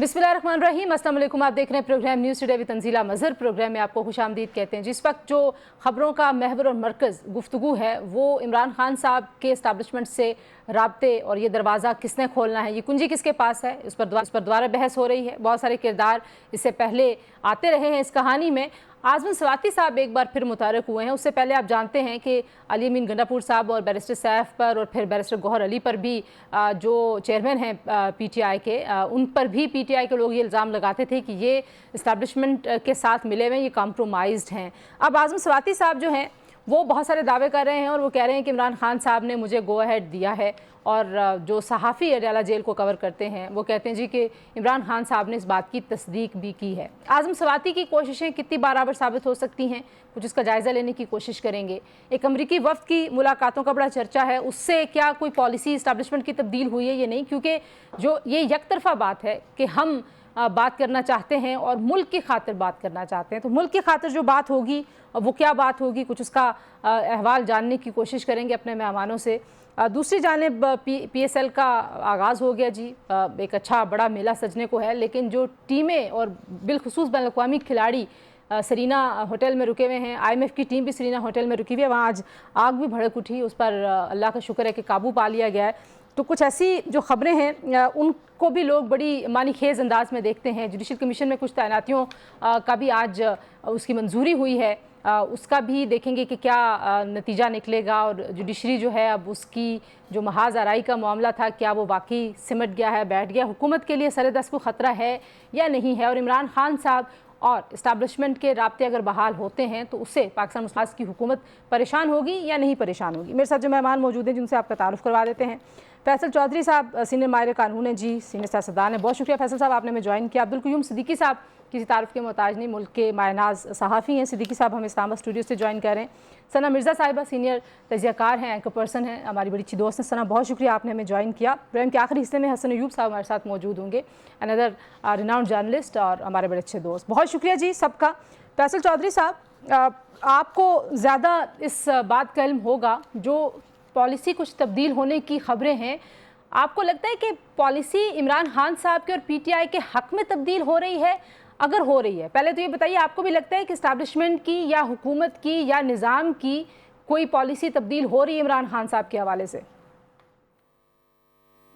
बिस्मिल्लाहिर्रहमानिर्रहीम, अस्सलाम वालेकुम। आप देख रहे हैं program news today with Tanzila Mazhar. Program में आपको खुशामदीद कहते हैं। जिस वक्त जो खबरों का महवर और मरकज़ गुफ्तगू है वो इमरान खान साहब के इस्टेब्लिशमेंट से राब्ते और ये दरवाज़ा किसने खोलना है, ये कुंजी किसके पास है, इस पर दोबारा बहस हो रही है। बहुत सारे किरदार इससे पहले आते रहे हैं इस कहानी में। आज़म सवाती साहब एक बार फिर मुतारक हुए हैं। उससे पहले आप जानते हैं कि अली अमीन गंडापुर साहब और बैरिस्टर सैफ पर और फिर बैरिस्टर गौहर अली पर भी जो चेयरमैन हैं पीटीआई के, उन पर भी पीटीआई के लोग ये इल्ज़ाम लगाते थे कि ये इस्टेब्लिशमेंट के साथ मिले हुए, ये कॉम्प्रोमाइज़्ड हैं। अब आज़म सवाती साहब जो हैं वो बहुत सारे दावे कर रहे हैं और वो कह रहे हैं कि इमरान खान साहब ने मुझे गो अहेड दिया है। और जो सहाफ़ी अडयाला जेल को कवर करते हैं वो कहते हैं जी कि इमरान खान साहब ने इस बात की तस्दीक भी की है। आज़म सवाती की कोशिशें कितनी बराबर साबित हो सकती हैं, कुछ इसका जायज़ा लेने की कोशिश करेंगे। एक अमरीकी वफ़द की मुलाकातों का बड़ा चर्चा है, उससे क्या कोई पॉलिसी इस्टेब्लिशमेंट की तब्दील हुई है या नहीं, क्योंकि जो ये यकतरफ़ा बात है कि हम बात करना चाहते हैं और मुल्क की खातिर बात करना चाहते हैं, तो मुल्क की खातिर जो बात होगी वो क्या बात होगी, कुछ उसका अहवाल जानने की कोशिश करेंगे अपने मेहमानों से। दूसरी जानिब PSL का आगाज़ हो गया जी। एक अच्छा बड़ा मेला सजने को है, लेकिन जो टीमें और बिलखुसूस बैनुल-अक़वामी खिलाड़ी सरीना होटल में रुके हुए हैं, IMF की टीम भी सरीना होटल में रुकी हुई है, वहाँ आज आग भी भड़क उठी, उस पर अल्लाह का शुक्र है कि काबू पा लिया गया है। तो कुछ ऐसी जो ख़बरें हैं उनको भी लोग बड़ी मानी खेज़ अंदाज में देखते हैं। जुडिशल कमीशन में कुछ तैनातियों का भी आज उसकी मंजूरी हुई है, उसका भी देखेंगे कि क्या नतीजा निकलेगा। और जुडिशरी जो है अब उसकी जो महाज आराई का मामला था, क्या वो वाकई सिमट गया है, बैठ गया, हुकूमत के लिए सर-ए-दस्त को ख़तरा है या नहीं है। और इमरान खान साहब और इस्टेब्लिशमेंट के राब्ते अगर बहाल होते हैं तो उससे पाकिस्तान मुस्लिम लीग की हुकूमत परेशान होगी या नहीं परेशान होगी। मेरे साथ जो मेहमान मौजूद हैं जिनसे आपका तारुफ करवा देते हैं। फैसल चौधरी साहब सीनियर माहिर कानून हैं जी, सीनियर सियासतदान हैं। बहुत शुक्रिया फैसल साहब, आपने हमें ज्वाइन किया। अब्दुल क़य्यूम सिद्दीकी साहब किसी तारुफ के मोहताज नहीं, मुल्क के मायनाज सहाफ़ी हैं। सिद्दीकी साहब हमें इस्लामाबाद स्टूडियो से ज्वाइन कर रहे हैं। सना मिर्ज़ा साहिबा सीनियर तजियाकार हैं, एंकर पर्सन हैं, हमारी बड़ी अच्छी दोस्त हैं। सना बहुत शुक्रिया, आपने हमें ज्वाइन किया। प्रोग्राम के आखिरी हिस्से में हसन अयूब साहब हमारे साथ मौजूद होंगे, अनदर रिनाउंड जर्नलिस्ट और हमारे बड़े अच्छे दोस्त। बहुत शुक्रिया जी सबका। फैसल चौधरी साहब, आपको ज़्यादा इस बात का इल्म होगा, जो पॉलिसी कुछ तब्दील होने की ख़बरें हैं, आपको लगता है कि पॉलिसी इमरान खान साहब के और PTI के हक़ में तब्दील हो रही है? अगर हो रही है, पहले तो ये बताइए, आपको भी लगता है कि इस्टेब्लिशमेंट की या हुकूमत की या निज़ाम की कोई पॉलिसी तब्दील हो रही है इमरान खान साहब के हवाले से?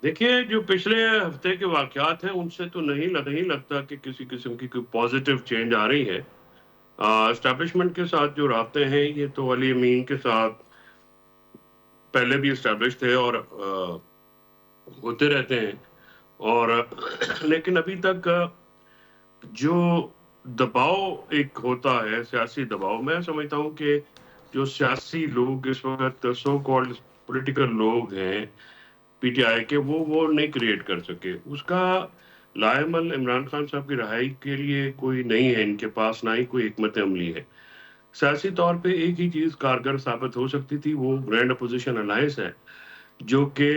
देखिए, जो पिछले हफ्ते के वाक़यात हैं उनसे तो नहीं लगता कि किसी किस्म की कोई पॉजिटिव चेंज आ रही है। एस्टेब्लिशमेंट के साथ जो राब्ते हैं ये तो अली अमीन के साथ पहले भी एस्टेब्लिश थे और होते रहते हैं। और लेकिन अभी तक जो दबाव एक होता है, सियासी दबाव, मैं समझता हूँ कि जो सियासी लोग इस वक़्त सो कॉल्ड पॉलिटिकल लोग हैं PTI के, वो नहीं क्रिएट कर सके। उसका लाएमल इमरान खान साहब की रिहाई के लिए कोई नहीं है इनके पास, ना ही कोई हिकमत अमली है। सियासी तौर पे एक ही चीज़ कारगर साबित हो सकती थी, वो ग्रैंड अपोजिशन अलायंस है, जो कि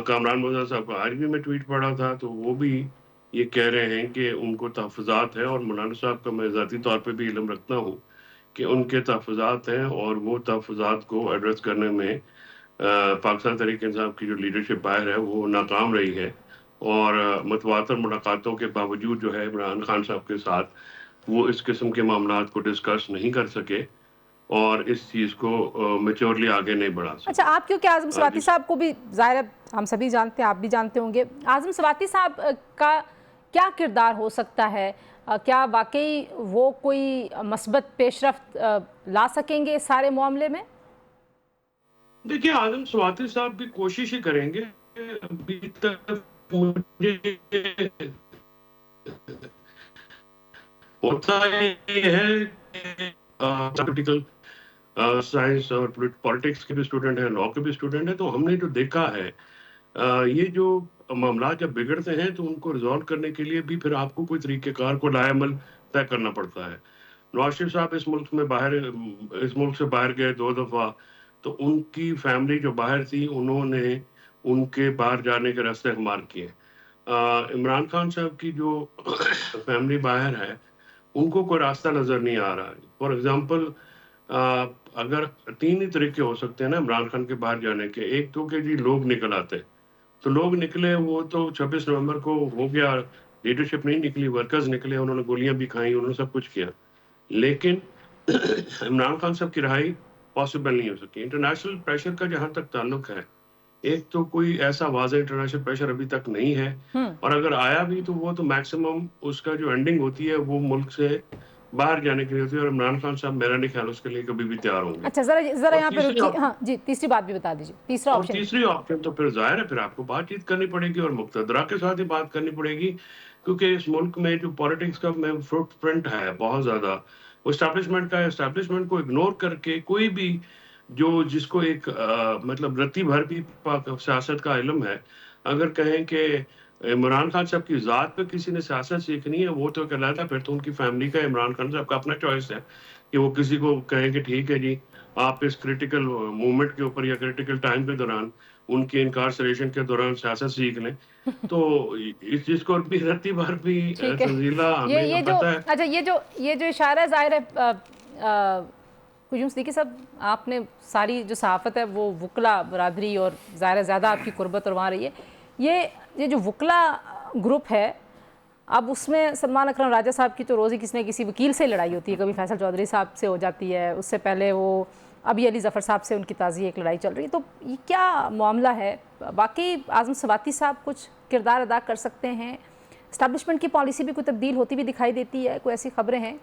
कामरान मुज़फ़्फ़र साहब का आज भी मैं ट्वीट पढ़ा था, तो वो भी ये कह रहे हैं कि उनको तहफ़्फ़ुज़ात है। और मौलाना साहब का मैं ज़ाती तौर पे भी इल्म रखता हूँ कि उनके तहफ़्फ़ुज़ात हैं और वो तहफ़्फ़ुज़ात को एड्रेस करने में पाकिस्तान तहरीक-ए-इंसाफ की जो लीडरशिप बाहर है वो नाकाम रही है। और मुतवातर मुलाकातों के बावजूद जो है इमरान खान साहब के साथ वो इस किस्म के मामलात को डिस्कस नहीं कर सके और इस चीज़ को मैच्योरली आगे नहीं बढ़ा सके। अच्छा, आप क्योंकि आज़म सवाती साहब को भी ज़ाहिर है हम सभी जानते हैं, आप भी जानते होंगे, आज़म सवाती साहब का क्या किरदार हो सकता है? क्या वाकई वो कोई मस्बत पेशरफ्त ला सकेंगे इस सारे मामले में? देखिए, आज़म स्वाति साहब भी कोशिश ही करेंगे। अभी तक मुझे होता ये है कि पॉलिटिकल साइंस और पॉलिटिक्स के भी स्टूडेंट हैं, लॉ के भी स्टूडेंट हैं, तो हमने जो देखा है ये जो मामला जब बिगड़ते हैं तो उनको रिजॉल्व करने के लिए भी फिर आपको कोई तरीक़ेकार को लाएमल तय करना पड़ता है। नवाज़ शरीफ साहब इस मुल्क से बाहर गए 2 दफ़ा, तो उनकी फैमिली जो बाहर थी उन्होंने उनके बाहर जाने के रास्ते इख्तियार किए। इमरान खान साहब की जो फैमिली बाहर है, उनको कोई रास्ता नज़र नहीं आ रहा है। फॉर एग्ज़ाम्पल अगर 3 ही तरीके हो सकते हैं ना इमरान खान के बाहर जाने के। एक तो कि जी लोग निकल आते, तो लोग निकले, वो तो 26 नवंबर को हो गया, लीडरशिप नहीं निकली, वर्कर्स निकले, उन्होंने गोलियां भी खाई, उन्होंने सब कुछ किया, लेकिन इमरान खान साहब की रिहाई पॉसिबल नहीं हो सकी। इंटरनेशनल प्रेशर का जहां तक ताल्लुक है, एक तो कोई ऐसा वाज़ेह इंटरनेशनल प्रेशर अभी तक नहीं है, और अगर आया भी तो वो तो मैक्सिमम उसका जो एंडिंग होती है वो मुल्क से बाहर जाने के लिए होती है, और इमरान खान साहब मेरा नहीं ख्याल उसके लिए कभी भी तैयार होंगे। अच्छा, जरा जरा और यहाँ पे तीसरी रुकिए। हाँ जी, तीसरी बात भी बता दीजिए, तीसरा और ऑप्शन। तीसरी ऑप्शन तो फिर जाहिर है, फिर आपको बातचीत करनी पड़ेगी और मुक़तदरा के साथ ही बात करनी पड़ेगी, क्योंकि इस मुल्क में जो पॉलिटिक्स का में फुटप्रिंट है बहुत ज़्यादा, वो एस्टैब्लिशमेंट का है। एस्टैब्लिशमेंट को इग्नोर करके कोई भी जो जिसको एक मतलब रत्ती भर भी सियासत का इल्म है, अगर कहें कि इमरान खान साहब की ज़ात पे किसी ने सियासत सीखनी है, वो तो कहलाता, फिर तो उनकी फैमिली का, इमरान खान साहब का अपना चॉइस है कि वो किसी को कहें कि ठीक है जी, आप इस क्रिटिकल मोमेंट के ऊपर या क्रिटिकल टाइम के दौरान, उनके इनकार्सरेशन के दौरान सियासत सीख लें। तो इस चीज़ को भी रत्ती भर भी ठीक है। तंजीला ये हमें जो पता है। अच्छा, ये जो इशारा ज़ाहिर है कुयूम सिद्दीकी साहब, आपने सारी जो सहाफ़त है वो वकला बरादरी और ज़ाहिर ज़्यादा आपकी कुर्बत और वहाँ रही है। ये जो वकला ग्रुप है, अब उसमें सलमान अकरम राजा साहब की तो रोज़ ही किसी न किसी वकील से लड़ाई होती है, कभी फैसल चौधरी साहब से हो जाती है, उससे पहले वो अभी अली ज़फ़र साहब से उनकी ताज़ी एक लड़ाई चल रही है। तो ये क्या मामला है? बाकी आज़म सवाती साहब कुछ किरदार अदा कर सकते हैं? इस्टेब्लिशमेंट की पॉलिसी भी कोई तब्दील होती भी दिखाई देती है, कोई ऐसी खबरें हैं?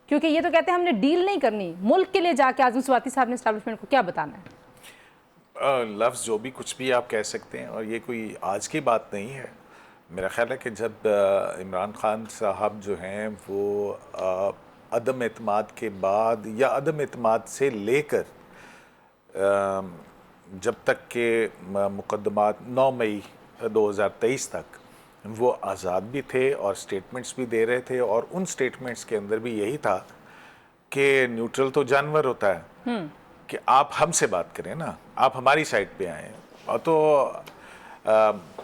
क्योंकि ये तो कहते हैं हमने डील नहीं करनी, मुल्क के लिए जाके आज़म सवाती साहब ने इस्टेब्लिशमेंट को क्या बताना है? लफ्ज़ जो भी कुछ भी आप कह सकते हैं, और ये कोई आज की बात नहीं है। मेरा ख़्याल है कि जब इमरान खान साहब जो हैं वो अदम एतमाद के बाद या अदम एतमाद से लेकर जब तक के मुकदमात 9 मई 2023 तक वो आज़ाद भी थे और स्टेटमेंट्स भी दे रहे थे, और उन स्टेटमेंट्स के अंदर भी यही था कि न्यूट्रल तो जानवर होता है कि आप हमसे बात करें ना, आप हमारी साइड पे आएँ। और तो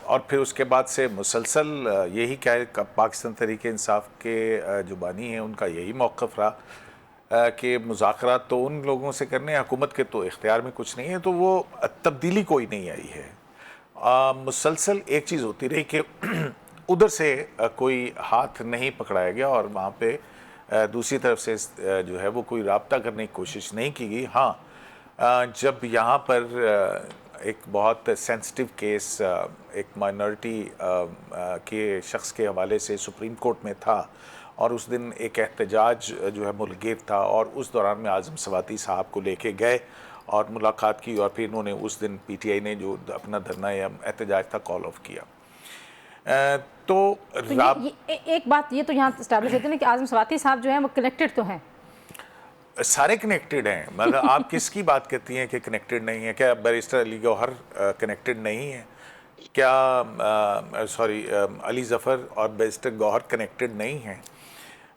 और फिर उसके बाद से मुसलसल यही क्या पाकिस्तान तहरीक इंसाफ के जो बानी हैं उनका यही मौक़िफ़ रहा कि मुज़ाकरात तो उन लोगों से करने, हुकूमत के तो इख्तियार में कुछ नहीं है, तो वो तब्दीली कोई नहीं आई है। मुसलसल एक चीज़ होती रही कि उधर से कोई हाथ नहीं पकड़ाया गया और वहाँ पे दूसरी तरफ से जो है वो कोई राब्ता करने की कोशिश नहीं की गई। हाँ, जब यहाँ पर एक बहुत सेंसिटिव केस एक माइनॉरिटी के शख्स के हवाले से सुप्रीम कोर्ट में था, और उस दिन एक एहतजाज जो है मुल्क था, और उस दौरान में आज़म सवाती साहब को लेके गए और मुलाकात की, और फिर इन्होंने उस दिन पीटीआई ने जो अपना धरना या एहतजाज था कॉल ऑफ किया। तो एक बात ये तो यहाँ इस्टेब्लिश होती है ना कि आज़म सवाती साहब जो हैं वो कनेक्टेड तो हैं, सारे कनेक्टेड हैं। मतलब आप किसकी बात करती हैं कि कनेक्टेड नहीं है? क्या बैरिस्टर अली गौहर कनेक्टेड नहीं है? क्या सॉरी अली ज़फ़र और बैरिस्टर गौहर कनेक्टेड नहीं हैं?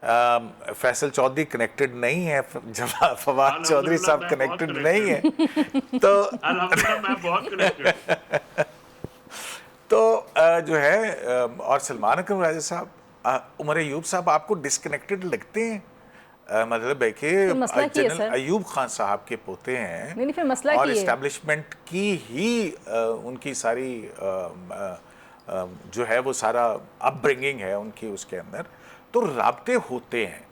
फैसल चौधरी कनेक्टेड नहीं है, फवाद चौधरी साहब कनेक्टेड नहीं है, तो मैं बहुत कनेक्टेड। तो जो है और सलमान अकरम राजा साहब, उमर अयूब साहब आपको डिसकनेक्टेड लगते हैं? मतलब है कि जनरल अयूब खान साहब के पोते हैं, नहीं फिर मसला और इस्टेब्लिशमेंट की ही उनकी सारी जो है वो सारा अपब्रिंगिंग है उनकी उसके अंदर, तो राब्ते होते हैं।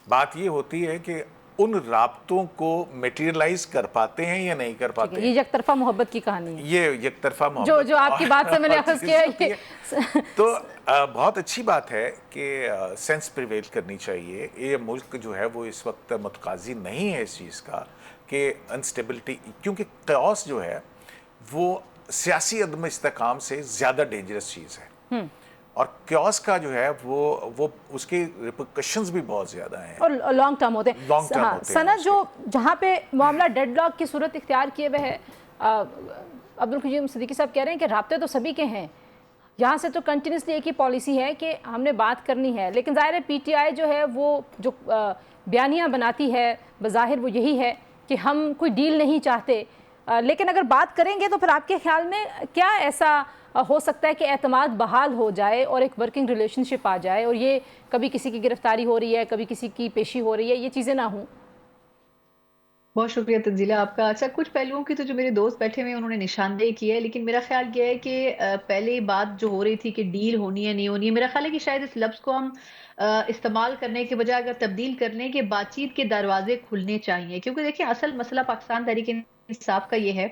बात ये होती है कि उन राब्तों को मटेरियलाइज कर पाते हैं या नहीं कर पाते। ये एकतरफा मोहब्बत की कहानी है, ये एकतरफा मोहब्बत जो आपकी बात से मैंने अखज़ किया है। तो बहुत अच्छी बात है कि सेंस प्रिवेल करनी चाहिए। ये मुल्क जो है वो इस वक्त मुतकाज़ी नहीं है इस चीज़ का कि अनस्टेबिलिटी, क्योंकि क़यास जो है वो सियासी अदम इस्तेकाम से ज़्यादा डेंजरस चीज़ है, और क्योस का जो है वो उसके रिपरकशंस भी बहुत ज़्यादा हैं और लॉन्ग टर्म होते हैं। हाँ, सनत जो जहाँ पे मामला डेडलॉक की सूरत इख्तियार किए हुए है, अब्दुल कयूम सिद्दीकी साहब कह रहे हैं कि राब्ते तो सभी के हैं, यहाँ से तो कंटिन्यूसली एक ही पॉलिसी है कि हमने बात करनी है, लेकिन ज़ाहिर है पीटीआई जो है वो जो बयानियाँ बनाती है बज़ाहिर वो यही है कि हम कोई डील नहीं चाहते, लेकिन अगर बात करेंगे तो फिर आपके ख्याल में क्या ऐसा हो सकता है कि एतमाद बहाल हो जाए और एक वर्किंग रिलेशनशिप आ जाए, और ये कभी किसी की गिरफ्तारी हो रही है, कभी किसी की पेशी हो रही है, ये चीज़ें ना हों? बहुत शुक्रिया तंजीला आपका। अच्छा, कुछ पहलुओं की तो जो मेरे दोस्त बैठे हुए हैं उन्होंने निशानदेही की है, लेकिन मेरा ख्याल ये है कि पहले बात जो हो रही थी कि डील होनी है नहीं होनी है, मेरा ख्याल है कि शायद इस लफ्ज़ को हम इस्तेमाल करने के बजाय अगर तब्दील कर लें कि बातचीत के दरवाजे खुलने चाहिए। क्योंकि देखिए असल मसला पाकिस्तान तहरीक इंसाफ का ये है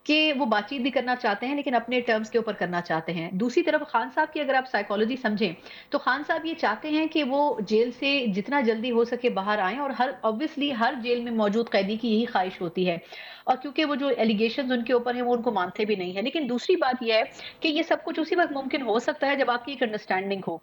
कि वो बातचीत भी करना चाहते हैं लेकिन अपने टर्म्स के ऊपर करना चाहते हैं। दूसरी तरफ खान साहब की अगर आप साइकोलॉजी समझें तो खान साहब ये चाहते हैं कि वो जेल से जितना जल्दी हो सके बाहर आएं, और हर ऑब्वियसली हर जेल में मौजूद कैदी की यही ख्वाहिश होती है। और क्योंकि वो जो एलिगेशंस उनके ऊपर है वो उनको मानते भी नहीं है। लेकिन दूसरी बात यह है कि ये सब कुछ उसी वक्त मुमकिन हो सकता है जब आपकी एक अंडरस्टैंडिंग हो।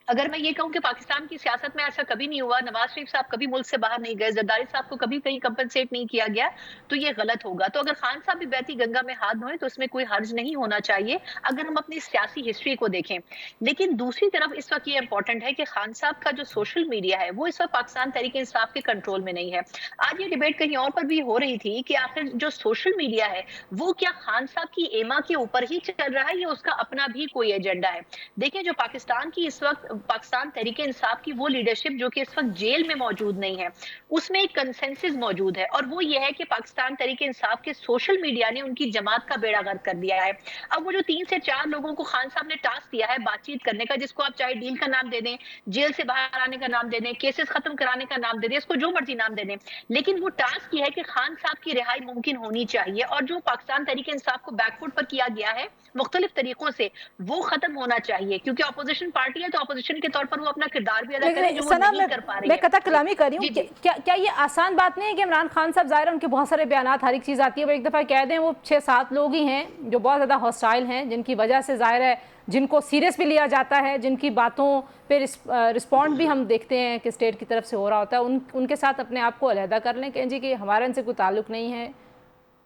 अगर मैं ये कहूं कि पाकिस्तान की सियासत में ऐसा कभी नहीं हुआ, नवाज शरीफ साहब कभी मुल्क से बाहर नहीं गए, जरदारी साहब को कभी कहीं कंपनसेट नहीं किया गया, तो ये गलत होगा। तो अगर खान साहब भी बहती गंगा में हाथ धोएं तो इसमें कोई हर्ज नहीं होना चाहिए अगर हम अपनी सियासी हिस्ट्री को देखें। लेकिन दूसरी तरफ इस वक्त ये इंपॉर्टेंट है कि खान साहब का जो सोशल मीडिया है वो इस वक्त पाकिस्तान तहरीक इंसाफ के कंट्रोल में नहीं है। आज ये डिबेट कहीं और पर भी हो रही थी कि आखिर जो सोशल मीडिया है वो क्या खान साहब की एमा के ऊपर ही चल रहा है या उसका अपना भी कोई एजेंडा है। देखिए, जो पाकिस्तान की इस वक्त पाकिस्तान तहरीक इंसाफ की वो लीडरशिप जो कि इस वक्त जेल में मौजूद नहीं है, उसमें एक कंसेंसस मौजूद है, और वो ये है कि पाकिस्तान तहरीक इंसाफ के सोशल मीडिया ने उनकी जमात का बेड़ा गर्क कर दिया है। अब वो जो 3 से 4 लोगों को खान साहब ने टास्क दिया है बातचीत करने का, जिसको आप चाहे डील का नाम दे दें, जेल से बाहर आने का नाम दे दें, केसेस खत्म कराने का नाम दे दें, इसको जो मर्जी नाम दे दें, लेकिन वो टास्क ये है कि खान साहब की रिहाई मुमकिन होनी चाहिए। और जो पाकिस्तान तहरीक इंसाफ को बैकफुट पर किया गया है मुख्तलिफ तरीकों से, वो खत्म होना चाहिए। क्योंकि अपोजिशन पार्टी है तो अपोजिशन के तौर पर वो अपना किरदार भी अदा करें जो वो सना, नहीं कर पा रही मैं है। कथा कलामी कर रही हूँ। जी जी क्या क्या ये आसान बात नहीं है कि इमरान खान साहब, ज़ाहिर है उनके बहुत सारे बयानात, हर एक चीज़ आती है, वो एक दफ़ा कह दें वो 6-7 लोग ही हैं जो बहुत ज़्यादा हॉस्टाइल हैं, जिनकी वजह से ज़ाहिर है जिनको सीरियस भी लिया जाता है, जिनकी बातों पे रिस्पॉन्ड भी हम देखते हैं कि स्टेट की तरफ से हो रहा होता है, उनके साथ अपने आप को अलहदा कर लें कहें जी कि हमारा इनसे कोई ताल्लुक नहीं है।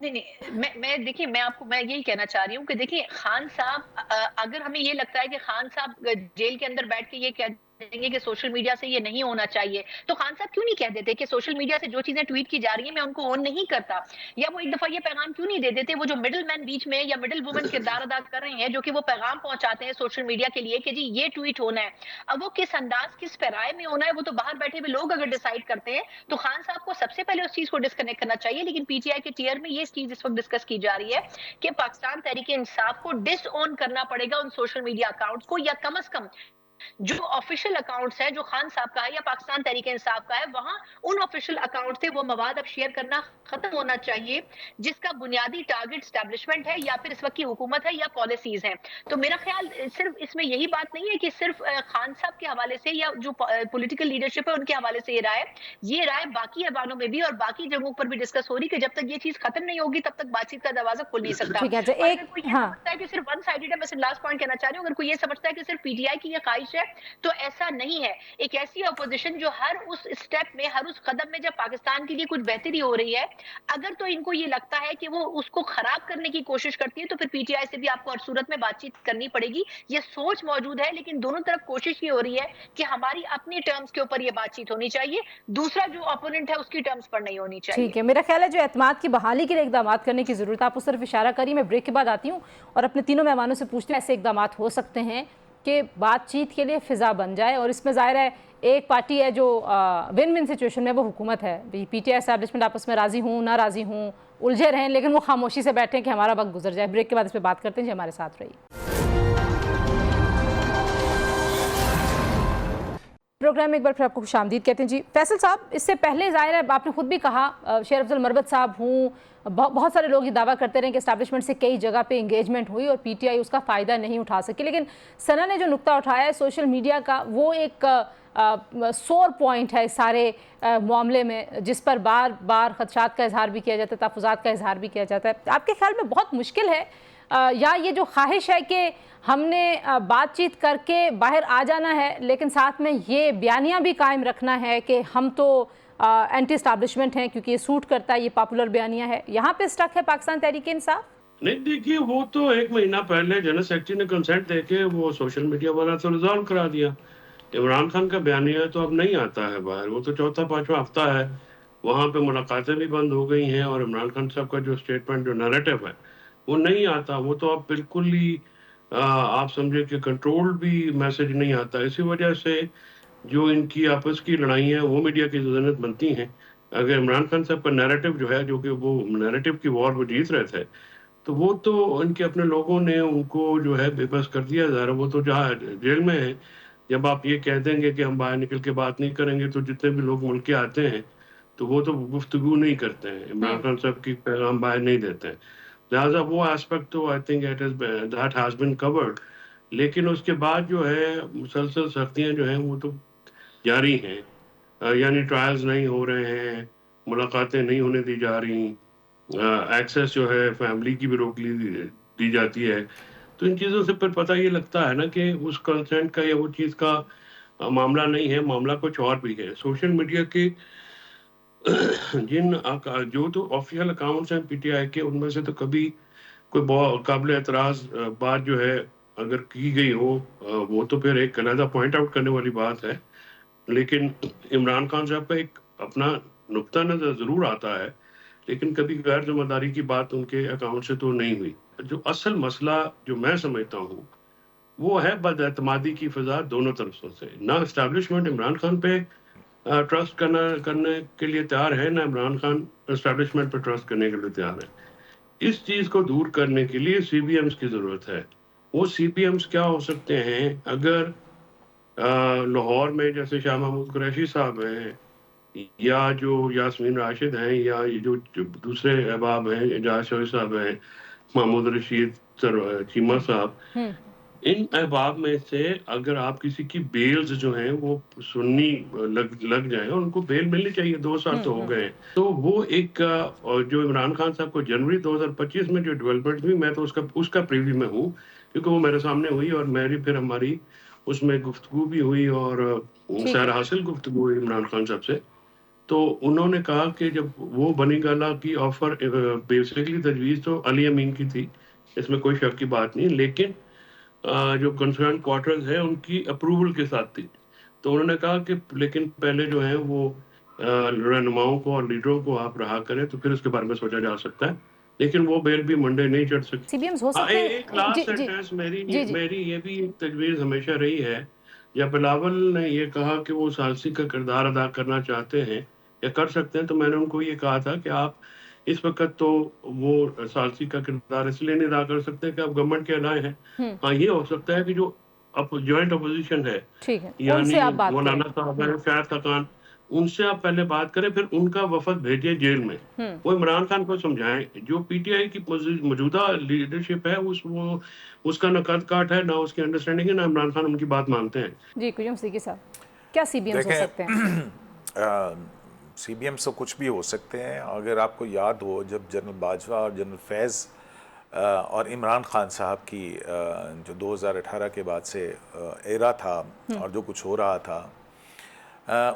नहीं नहीं, मैं देखिए, मैं यही कहना चाह रही हूँ कि देखिए खान साहब, अगर हमें ये लगता है कि खान साहब जेल के अंदर बैठ के ये कह देंगे कि सोशल मीडिया से ये नहीं होना चाहिए, तो खान साहब क्यों नहीं कह देते कि सोशल मीडिया से जो चीजें ट्वीट की जा रही है मैं उनको ऑन नहीं करता। या वो एक दफा ये पैगाम क्यों नहीं दे देते, वो जो मिडिल मैन बीच में या मिडिल वुमन किरदार अदा कर रहे हैं जो कि वो पैगाम पहुंचाते हैं सोशल मीडिया के लिए कि जी ये ट्वीट होना है, अब वो किस अंदाज किस पैराए में होना है वो तो बाहर बैठे हुए लोग अगर डिसाइड करते हैं। तो खान साहब को सबसे पहले उस चीज को डिस्कनेक्ट करना चाहिए। लेकिन पीटीआई के टीयर में ये चीज इस वक्त डिस्कस की जा रही है कि पाकिस्तान तहरीक इंसाफ को डिसऑन करना पड़ेगा उन सोशल मीडिया अकाउंट्स को, या कम से कम जो ऑफिशियल अकाउंट्स है जो खान साहब का है या पाकिस्तान तहरीक इंसाफ का है, वहां उन ऑफिशियल अकाउंट से वो मवाद अब शेयर करना खत्म होना चाहिए जिसका बुनियादी टारगेट स्टैब्लिशमेंट है या फिर इस वक्त की हुकूमत है या पॉलिसीज हैं। तो मेरा ख्याल सिर्फ इसमें यही बात नहीं है कि सिर्फ खान साहब के हवाले से या जो पॉलिटिकल लीडरशिप है उनके हवाले से ये राय बाकी ऐवानों में भी और बाकी जगहों पर भी डिस्कस हो रही कि जब तक ये चीज खत्म नहीं होगी तब तक बातचीत का दरवाजा खुल नहीं सकता। ठीक है, अच्छा और अगर एक, कोई ये हाँ समझता है कि सिर्फ वन साइडेड है, मैं सिर्फ लास्ट पॉइंट कहना चाह रही हूँ, अगर कोई ये समझता है कि सिर्फ पीटीआई की ये ख्वाहिश है तो ऐसा नहीं है। एक ऐसी अपोजिशन जो हर उस स्टेप में, हर उस कदम में जब पाकिस्तान के लिए कुछ बेहतरी हो रही है, अगर तो इनको ये लगता है कि वो उसको खराब करने की कोशिश करती है तो फिर पीटीआई से भी आपको हर सूरत में बातचीत करनी पड़ेगी। ये सोच मौजूद है, लेकिन दोनों तरफ कोशिश ये हो रही है कि हमारी अपनी टर्म्स के ऊपर ये बातचीत होनी चाहिए, दूसरा जो अपोनेंट है उसकी टर्म्स पर नहीं होनी चाहिए। ठीक है, मेरा ख्याल है जो एतमाद की बहाली के लिए इकदाम करने की ज़रूरत है, आप उस तरफ इशारा करिए। मैं ब्रेक के बाद आती हूँ और अपने तीनों मेहमानों से पूछती हूँ ऐसे इकदाम हो सकते हैं कि बातचीत के लिए फ़िज़ा बन जाए। और इसमें ज़ाहिर है एक पार्टी है जो विन विन सिचुएशन में, वो हुकूमत है। पीटीआई एस्टैब्लिशमेंट आपस में राज़ी हूँ ना राज़ी हूँ, उलझे रहें, लेकिन वो खामोशी से बैठें कि हमारा वक्त गुजर जाए। ब्रेक के बाद इस पर बात करते हैं जी, हमारे साथ रहिए। प्रोग्राम में एक बार फिर आपको खुशामदीद कहते हैं जी। फैसल साहब, इससे पहले ज़ाहिर है आपने खुद भी कहा, शेर अफजल मरवत साहब हूँ, बहुत सारे लोग ये दावा करते रहे कि एस्टैब्लिशमेंट से कई जगह पे इंगेजमेंट हुई और पीटीआई उसका फ़ायदा नहीं उठा सकी। लेकिन सना ने जो नुक्ता उठाया है सोशल मीडिया का, वो एक सोर पॉइंट है इस सारे मामले में, जिस पर बार बार खदशात का इजहार भी किया जाता है, तहफ़्फ़ुज़ात का इजहार भी किया जाता है। आपके ख्याल में बहुत मुश्किल है या ये जो ख्वाहिश है कि हमने बातचीत करके बाहर आ जाना है, लेकिन साथ में ये बयानियाँ भी कायम रखना है कि हम तो एंटी एस्टैब्लिशमेंट हैं क्योंकि ये सूट करता है, ये पॉपुलर बयानियाँ है, यहाँ पे स्टक है पाकिस्तान तहरीक इंसाफ? नहीं, देखिए, वो तो 1 महीना पहले जनरल सेक्रेटरी ने कंसेंट देके वो सोशल मीडिया वाला तो रिजॉल्व करा दिया। इमरान खान का बयानिया तो अब नहीं आता है बाहर, वो तो चौथा पांचवा हफ्ता है, वहां पे मुलाकातें भी बंद हो गई हैं और इमरान खान साहब का जो स्टेटमेंट, जो नैरेटिव है, वो नहीं आता। वो तो अब बिल्कुल ही आप समझे कि कंट्रोल भी मैसेज नहीं आता। इसी वजह से जो इनकी आपस की लड़ाई है वो मीडिया की जरूरत बनती हैं। अगर इमरान खान साहब का नैरेटिव जो है, जो कि वो नैरेटिव की वॉर वो जीत रहे थे, तो वो तो उनके अपने लोगों ने उनको जो है बेबस कर दिया जा रहा है। वो तो जहाँ जेल में है, जब आप ये कह देंगे कि हम बाहर निकल के बात नहीं करेंगे, तो जितने भी लोग मुल्क के आते हैं तो वो तो गुफ्तगू नहीं करते हैं, इमरान खान साहब की पैगाम बाहर नहीं देते हैं। लिहाजा वो एस्पेक्ट तो I think that has been covered. लेकिन उसके बाद जो है मुसलसल सख्तियां जो हैं वो तो जारी हैं। यानी ट्रायल्स नहीं हो रहे हैं, मुलाकातें नहीं होने दी जा रही, एक्सेस जो है फैमिली की भी रोक दी जाती है। तो इन चीज़ों से फिर पता ये लगता है ना कि उस कंसेंट का या वो चीज़ का मामला नहीं है, मामला कुछ और भी है। सोशल मीडिया के जो तो ऑफिशियल अकाउंट्स हैं पीटीआई के, उनमें से तो कभी कोई बहुत काबिल एतराज बात जो है अगर की गई हो, वो तो फिर एक अलहदा पॉइंट आउट करने वाली बात है। लेकिन इमरान खान साहब का एक अपना नुक्ता नज़र ज़रूर आता है, लेकिन कभी गैर जिम्मेदारी की बात उनके अकाउंट से तो नहीं हुई। जो असल मसला जो मैं समझता हूँ वो है बदएतमादी की फिजा दोनों तरफों से। ना इस्टेब्लिशमेंट इमरान खान पे ट्रस्ट करने के लिए तैयार है, ना इमरान खान इस्टेब्लिशमेंट पे ट्रस्ट करने के लिए तैयार है। इस चीज को दूर करने के लिए सीबीएम्स की जरूरत है। वो सीबीएम्स क्या हो सकते हैं? अगर लाहौर में जैसे शाह महमूद कुरैशी साहब हैं, या जो यास्मीन राशिद हैं, या ये जो दूसरे अहबाब हैं, एजाज शोई साहब हैं, महमूद रशीद चीमा साहब, इन अहबाब में से अगर आप किसी की बेल्स जो हैं वो सुन्नी लग जाए, और उनको बेल मिलनी चाहिए, 2 साल तो हो गए हैं। तो वो एक जो इमरान खान साहब को जनवरी 2025 में जो डेवलपमेंट हुई, मैं तो उसका प्रीव्यू में हूँ, क्योंकि वो मेरे सामने हुई और मेरी फिर हमारी उसमें गुफ्तगू भी हुई और सैर हासिल गुफ्तगू हुई इमरान खान साहब से। तो उन्होंने कहा कि जब वो बनी गाला की ऑफर बेसिकली तजवीज़ तो अली अमीन की थी, इसमें कोई शक की बात नहीं, लेकिन जो कंसर्न क्वार्टर्स है उनकी अप्रूवल के साथ थी। तो उन्होंने कहा कि लेकिन पहले जो है वो रहनुमाओं को और लीडरों को आप रहा करें, तो फिर उसके बारे में सोचा जा सकता है। लेकिन वो बेल भी मंडे नहीं चढ़ सकती। सीबीएम्स हो हाँ, सकते हैं। एक लास्ट जी जी सेंटेंस मेरी जी जी मेरी ये भी तजवीज़ हमेशा रही है। जब बिलावल ने ये कहा कि वो सालसी का किरदार अदा करना चाहते हैं या कर सकते हैं, तो मैंने उनको ये कहा था कि आप इस वक्त तो वो सालसी का किरदार इसलिए नहीं अदा कर सकते कि आप गवर्नमेंट के अलाए हैं। हाँ, ये हो सकता है कि जो जॉइंट अपोजिशन है, ठीक है, उनसे यानी आप बात करें। मौलाना साहब है, फैज खान, उनसे आप पहले बात करें, फिर उनका वफद भेजिए जेल में। वो इमरान खान को समझाएं। जो पीटीआई की मौजूदा लीडरशिप है वो उसका ना कद काट है, ना उसकी अंडरस्टैंडिंग है, ना इमरान खान उनकी बात मानते हैं। जी कुजम सिद्दीकी साहब, क्या सीबीएम्स हो सकते हैं? सीबीएम से कुछ भी हो सकते हैं। अगर आपको याद हो, जब जनरल बाजवा और जनरल फैज़ और इमरान खान साहब की जो 2018 के बाद से एरा था और जो कुछ हो रहा था,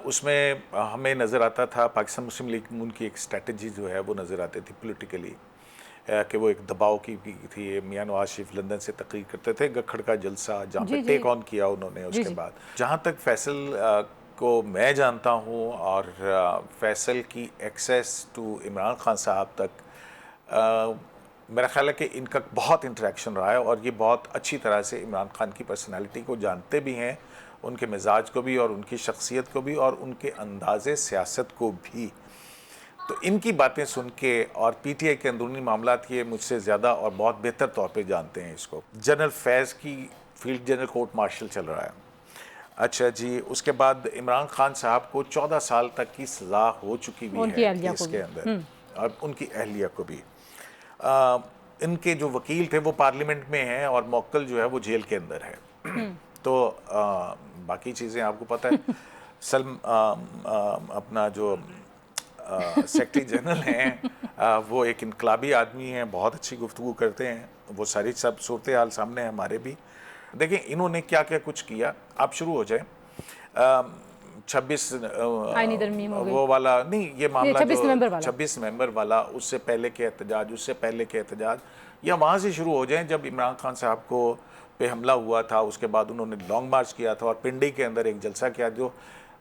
उसमें हमें नज़र आता था पाकिस्तान मुस्लिम लीग उनकी एक स्ट्रेटजी जो है वो नज़र आती थी पॉलिटिकली, कि वो एक दबाव की थी। मियां नवाज शरीफ लंदन से तकरीर करते थे, गखड़ का जलसा जहाँ पे टेक ऑन किया उन्होंने। उसके बाद जहाँ तक फैसल को मैं जानता हूँ और फैसल की एक्सेस टू इमरान खान साहब तक, मेरा ख्याल है कि इनका बहुत इंटरेक्शन रहा है और ये बहुत अच्छी तरह से इमरान खान की पर्सनालिटी को जानते भी हैं, उनके मिजाज को भी और उनकी शख्सियत को भी और उनके अंदाज़े सियासत को भी। तो इनकी बातें सुन के, और पीटीआई के अंदरूनी मामलात ये मुझसे ज़्यादा और बहुत बेहतर तौर पे जानते हैं इसको। जनरल फैज़ की फील्ड जनरल कोर्ट मार्शल चल रहा है। अच्छा जी, उसके बाद इमरान खान साहब को 14 साल तक की सज़ा हो चुकी हुई है इसके अंदर, और उनकी अहलिया को भी। इनके जो वकील थे वो पार्लियामेंट में हैं और मौक्कल जो है वो जेल के अंदर है। तो बाकी चीज़ें आपको पता है। अपना जो सेक्रेटरी जनरल हैं, वो एक इनकलाबी आदमी हैं, बहुत अच्छी गुफ्तगू करते हैं। वो सारी सब सूरत हाल सामने है हमारे भी। देखिए इन्होंने क्या क्या कुछ किया। आप शुरू हो जाए 26 वो वाला नहीं, ये मामला 26 नवंबर वाला, उससे पहले के एहतजाज, उससे पहले के एहतजाज, या वहाँ से शुरू हो जाएं जब इमरान खान साहब को पे हमला हुआ था। उसके बाद उन्होंने लॉन्ग मार्च किया था और पिंडी के अंदर एक जलसा किया जो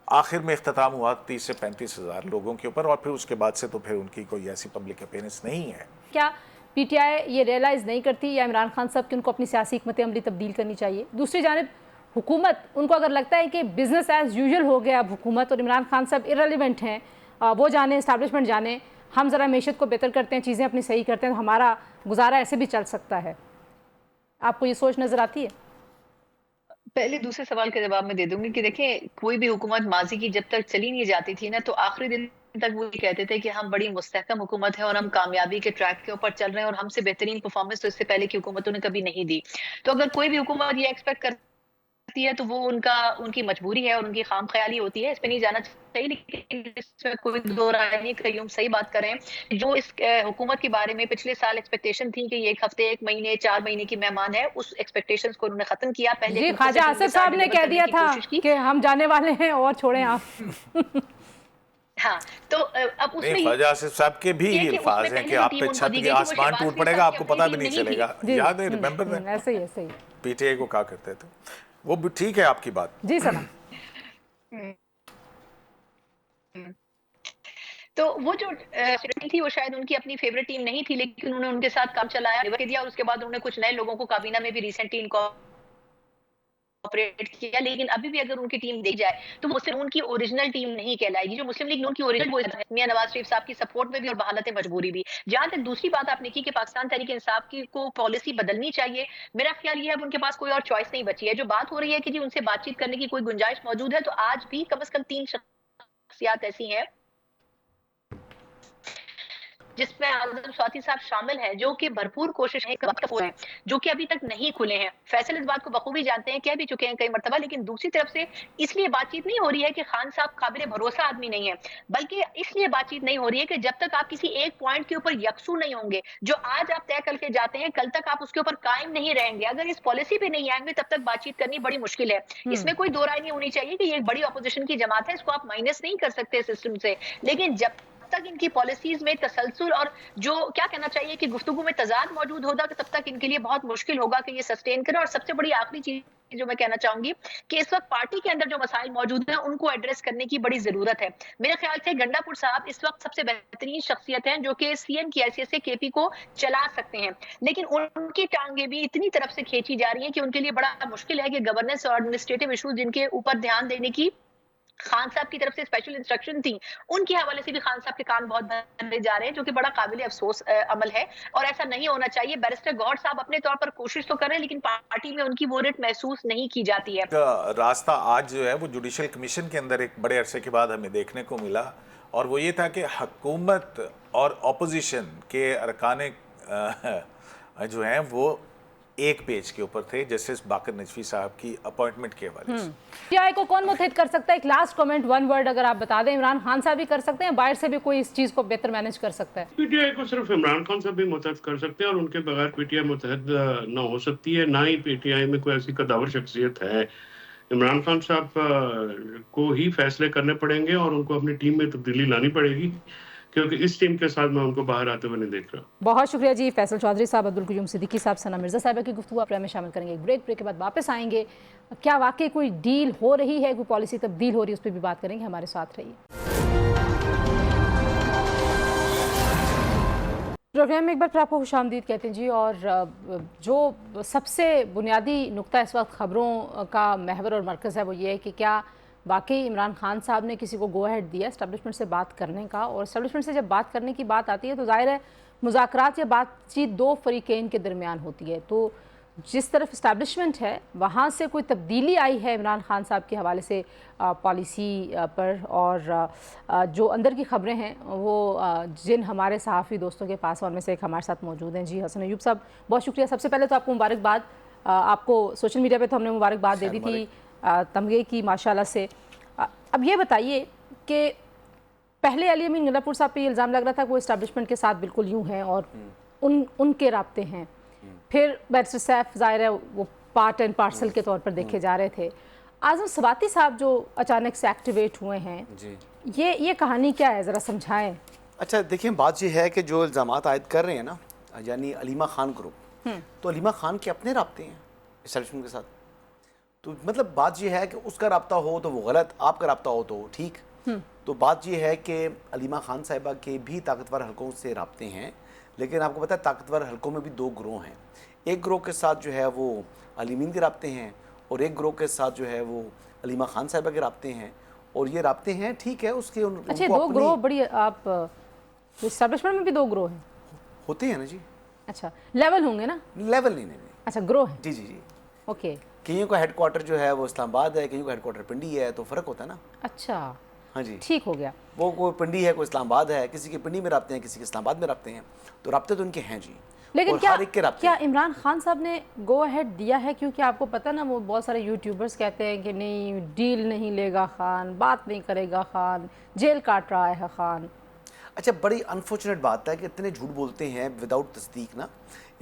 आखिर में इख्तिताम हुआ 30 से 35 हज़ार लोगों के ऊपर, और फिर उसके बाद से तो फिर उनकी कोई ऐसी पब्लिक अपीयरेंस नहीं है। क्या पीटीआई ये रियलाइज़ नहीं करती, या इमरान खान साहब की उनको अपनी सियासी हिकमत अमली तब्दील करनी चाहिए? दूसरी जानिब हुकूमत, उनको अगर लगता है कि बिज़नेस एज यूजुअल हो गया अब हुकूमत और इमरान खान साहब इररिलेवेंट हैं, वो जाने, इस्टेब्लिशमेंट जाने, हम ज़रा मैशत को बेहतर करते हैं, चीज़ें अपनी सही करते हैं, तो हमारा गुजारा ऐसे भी चल सकता है। आपको ये सोच नज़र आती है? पहले दूसरे सवाल का जवाब मैं दे दूंगी कि देखें, कोई भी हुकूमत माजी की जब तक चली नहीं जाती थी ना, तो आखिरी दिन तक वो ये कहते थे कि हम बड़ी मुस्तहकम हुकूमत है और हम कामयाबी के ट्रैक के ऊपर चल रहे हैं और हमसे बेहतरीन परफॉर्मेंस तो इससे पहले की हुकूमतों ने कभी नहीं दी। तो अगर कोई भी हुकूमत ये एक्सपेक्ट करती है तो वो उनकी मजबूरी है और उनकी खाम ख्याली होती है, इस पे नहीं जाना चाहिए। लेकिन इसमें कोई दो राय नहीं, कयूम सही बात कर रहे हैं। जो इस हुकूमत के बारे में पिछले साल एक्सपेक्टेशन थी कि ये 1 हफ्ते, 1 महीने, 4 महीने की मेहमान है, उस एक्सपेक्टेशंस को उन्होंने खत्म किया। पहले जी, ख्वाजा आसिफ साहब ने कह दिया था कि हम जाने वाले हैं और छोड़ें आप। हाँ, तो अब उसमें ख्वाजा आसिफ साहब के भी अल्फाज हैं कि आप पे छत के आसमान टूट पड़ेगा, आपको पता भी नहीं चलेगा। याद है, रिमेंबर दैट? ऐसे ही ऐसे ही पीटीआई को कहा करते थे। वो भी ठीक है आपकी बात। जी सना। तो वो जो थी वो शायद उनकी अपनी फेवरेट टीम नहीं थी, लेकिन उन्होंने उनके साथ काम चलाया, दिया, और उसके बाद उन्होंने कुछ नए लोगों को काबीना में भी रिसेंटली ऑपरेट किया। लेकिन अभी भी अगर उनकी टीम देखी जाए तो मुस्लिम नून की ओरिजिनल टीम नहीं कहलाएगी। जो मुस्लिम लीग नून की ओरिजिनल वो मियां नवाज शरीफ साहब की सपोर्ट में भी और बहालत मजबूरी भी। जहां तक दूसरी बात आपने की कि पाकिस्तान तहरीक इंसाफ की को पॉलिसी बदलनी चाहिए, मेरा ख्याल ये है अब उनके पास कोई और चॉइस नहीं बची है। जो बात हो रही है कि जी उनसे बातचीत करने की कोई गुंजाइश मौजूद है, तो आज भी कम से कम 3 शख्सियात ऐसी हैं जिसमें आजम स्वाति साहब शामिल हैं, जो कि भरपूर कोशिश है, जो कि अभी तक नहीं खुले हैं। फैसल इस बात को बखूबी जानते हैं, कह भी चुके हैं कई मर्तबा। लेकिन दूसरी तरफ से इसलिए बातचीत नहीं हो रही है कि खान साहब काबिल भरोसा आदमी नहीं है, बल्कि इसलिए बातचीत नहीं हो रही है कि जब तक आप किसी एक पॉइंट के ऊपर यकसू नहीं होंगे, जो आज आप तय करके जाते हैं, कल तक आप उसके ऊपर कायम नहीं रहेंगे, अगर इस पॉलिसी पे नहीं आएंगे, तब तक बातचीत करनी बड़ी मुश्किल है। इसमें कोई दो राय नहीं होनी चाहिए कि ये एक बड़ी अपोजिशन की जमात है, इसको आप माइनस नहीं कर सकते सिस्टम से। लेकिन जब तक इनकी पॉलिसीज में तसलसल और जो क्या कहना चाहिए कि गुफ्तगू में तजाद मौजूद होगा, तब तक इनके लिए बहुत मुश्किल होगा कि ये सस्टेन करें। और सबसे बड़ी आखिरी चीज जो मैं कहना चाहूंगी कि इस वक्त पार्टी के अंदर जो मसाइल मौजूद हैं उनको एड्रेस करने की बड़ी जरूरत है। मेरे ख्याल से गंडापुर साहब इस वक्त सबसे बेहतरीन शख्सियत हैं जो कि सीएम की हैसियत से केपी को चला सकते हैं, लेकिन उनकी टांगे भी इतनी तरफ से खींची जा रही है कि उनके लिए बड़ा मुश्किल है कि गवर्नेंस और एडमिनिस्ट्रेटिव इशूज जिनके ऊपर ध्यान देने की खान साहब की तरफ से स्पेशल इंस्ट्रक्शन थी, उनके हवाले से भी खान साहब के कान बहुत भरे जा रहे हैं, जो कि बड़ा काबिल अफसोस अमल है और ऐसा नहीं होना चाहिए। बैरिस्टर गौहर साहब अपने तौर पर कोशिश तो कर रहे हैं, लेकिन पार्टी में उनकी वो रेट महसूस नहीं की जाती है। रास्ता आज जो है वो जुडिशल कमीशन के अंदर एक बड़े अरसे के बाद हमें देखने को मिला, और वो ये था कि हुकूमत और अपोजिशन के अरकान जो हैं वो एक पेज के ऊपर थे, जस्टिस बाकर नजफी साहब की अपॉइंटमेंट के हवाले से। पीटीआई को कौन मुतहद कर सकता है? एक लास्ट कमेंट, वन वर्ड अगर आप बता दें। इमरान खान साहब भी कर सकते हैं, बाहर से भी कोई इस चीज को बेहतर मैनेज कर सकता है? पीटीआई को सिर्फ इमरान खान साहब भी मुतहद कर सकते हैं और उनके बगैर पीटीआई मुतहद न हो सकती है। ना ही पीटीआई में कोई ऐसी कदावर शख्सियत है। इमरान खान साहब को ही फैसले करने पड़ेंगे और उनको अपनी टीम में तब्दीली लानी पड़ेगी, क्योंकि इस टीम के साथ मैं उनको बाहर आते हुए नहीं देख रहा। बहुत शुक्रिया जी। फैसल चौधरी साहब, अब्दुल क़य्यूम सिद्दीकी साहब, सना मिर्जा साहब की गुफ्तगू आप में शामिल करेंगे। एक ब्रेक के बाद वापस आएंगे। क्या वाकई कोई डील हो रही है, कोई पॉलिसी तब्दील हो रही है, उस पर भी बात करेंगे। हमारे साथ रहिए। प्रोग्राम में एक बार फिर आपको खुशामदीद कहते हैं जी। और जो सबसे बुनियादी नुक्ता इस वक्त खबरों का महवर और मरकज़ है वो ये है कि क्या वाकई इमरान खान साहब ने किसी को गो अहेड दिया इस्टेब्लिशमेंट से बात करने का। और इस्टेब्लिशमेंट से जब बात करने की बात आती है तो जाहिर है मुज़ाकरात या बातचीत दो फरीक़ैन के दरमियान होती है। तो जिस तरफ इस्टेब्लिशमेंट है वहाँ से कोई तब्दीली आई है इमरान खान साहब के हवाले से पॉलिसी पर, और जो अंदर की खबरें हैं वो जिन हमारे सहाफ़ी दोस्तों के पास, और में से एक हमारे साथ मौजूद हैं जी हसन अयूब साहब। बहुत शुक्रिया। सबसे पहले तो आपको मुबारकबाद। आपको सोशल मीडिया पे तो हमने मुबारकबाद दे दी थी तमगे की माशाल्लाह से। अब ये बताइए कि पहले अली अमीन गंडापुर साहब पे ये इल्ज़ाम लग रहा था कि वो इस्टेब्लिशमेंट के साथ बिल्कुल यूँ हैं और उनके राब्ते हैं। फिर बैरिस्टर सैफ ज़ाहिर है वो पार्ट एंड पार्सल के तौर पर देखे जा रहे थे। आज़म स्वाति साहब जो अचानक से एक्टिवेट हुए हैं जी, ये कहानी क्या है, ज़रा समझाएं। अच्छा देखिए, बात ये है कि जो इल्ज़ाम आयद कर रहे हैं ना, यानी अलीमा खान ग्रुप, तो अलीमा खान के अपने राब्ते हैं इस्टेब्लिशमेंट के साथ। तो मतलब बात यह है कि उसका राब्ता हो तो वो गलत, आपका राब्ता हो तो ठीक। तो बात यह है कि अलीमा खान साहिबा के भी ताकतवर हलकों से राब्ते हैं, लेकिन आपको पता है ताकतवर हलकों में भी दो ग्रोह हैं। एक ग्रोह के साथ जो है वो अली अमीन के राब्ते हैं और एक ग्रोह के साथ जो है वो अलीमा खान साहिबा के राब्ते हैं। और ये राब्ते हैं, ठीक है, उसके अच्छा, दो ग्रोह बड़ी, आप एस्टेब्लिशमेंट में भी दो ग्रोह हैं? होते हैं ना जी। अच्छा, लेवल होंगे ना? लेवल नहीं, नहीं। अच्छा, ग्रोह है। जी जी जी। ओके। कईयों का हेडक्वार्टर जो है वो इस्लामाबाद है, कईयों का हेडक्वार्टर पिंडी है, तो फ़र्क होता है ना। अच्छा, हाँ जी, ठीक हो गया। वो कोई पिंडी है, कोई इस्लामाबाद है, किसी के पिंडी में राब्ते हैं, किसी के इस्लामाबाद में राब्ते हैं, तो राब्ते तो उनके हैं जी। लेकिन और क्या हर एक के राब्ते क्या इमरान खान साहब ने गो अहेड दिया है? क्योंकि आपको पता ना, वो बहुत सारे यूट्यूबर्स कहते हैं कि नहीं, डील नहीं लेगा खान, बात नहीं करेगा खान, जेल काट रहा है खान। अच्छा, बड़ी अनफॉर्चुनेट बात है कि इतने झूठ बोलते हैं विदाउट तस्दीक ना।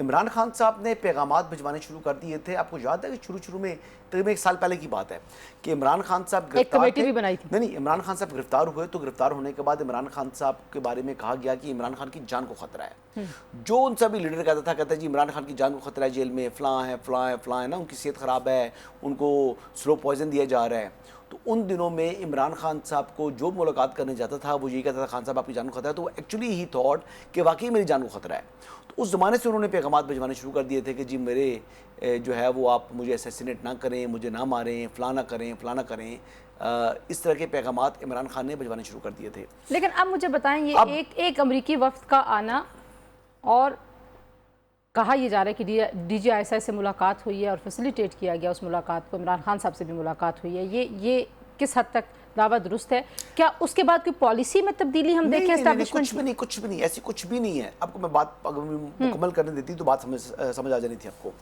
इमरान खान साहब ने पैगामात भिजवाने शुरू कर दिए थे। आपको याद है कि शुरू में तकरीबन 1 साल पहले की बात है कि इमरान खान साहब गिरफ्तार कमेटी थे। भी बनाई थी। नहीं, इमरान खान साहब गिरफ्तार हुए, तो गिरफ्तार होने के बाद इमरान खान साहब के बारे में कहा गया कि इमरान खान की जान को खतरा है। जो उन सभी लीडर कहता है जी इमरान खान की जान को खतरा है, जेल में फलां है ना, उनकी सेहत ख़राब है, उनको स्लो पॉइजन दिया जा रहा है। तो उन दिनों में इमरान खान साहब को जो मुलाकात करने जाता था वो यही कहता था, खान साहब आपकी जान को खतरा है। तो एक्चुअली ही थॉट कि वाकई मेरी जान को खतरा है। तो उस ज़माने से उन्होंने पैगामात भिजवाने शुरू कर दिए थे कि जी मेरे जो है वो आप मुझे असैसिनेट ना करें, मुझे ना मारें, फलां ना करें। इस तरह के पैगामात इमरान खान ने भिजवाने शुरू कर दिए थे। लेकिन अब मुझे बताएं, ये एक अमरीकी वफ्द का आना, और कहा यह जा रहा है कि DGISI से मुलाकात हुई है और फैसिलिटेट किया गया उस मुलाकात को, इमरान खान साहब से भी मुलाकात हुई है, ये किस हद तक दावा दुरुस्त है? क्या उसके बाद कोई पॉलिसी में तब्दीली हम देखें एस्टैब्लिशमेंट? कुछ भी नहीं, ऐसी कुछ भी नहीं है। आपको मैं बात मुकम्मल करने देती तो बात समझ आ जानी थी आपको।